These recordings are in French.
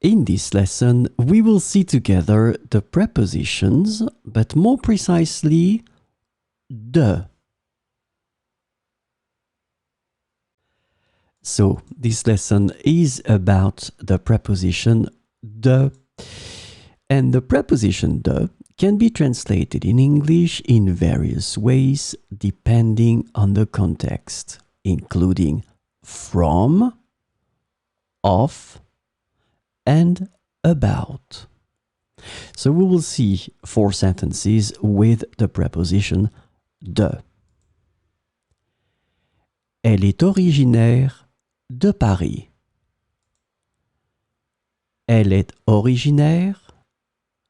In this lesson, we will see together the prepositions, but more precisely, de. So, this lesson is about the preposition de, and the preposition de can be translated in English in various ways depending on the context, including from, of, and about. So we will see 4 sentences with the preposition de. Elle est originaire de Paris. Elle est originaire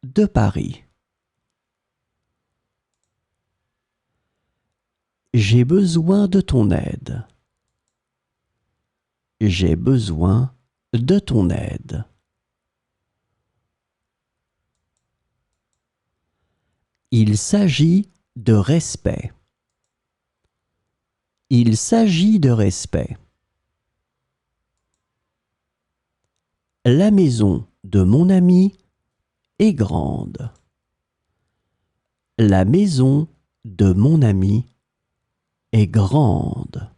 de Paris. J'ai besoin de ton aide. J'ai besoin de ton aide. Il s'agit de respect. Il s'agit de respect. La maison de mon ami est grande. La maison de mon ami est grande.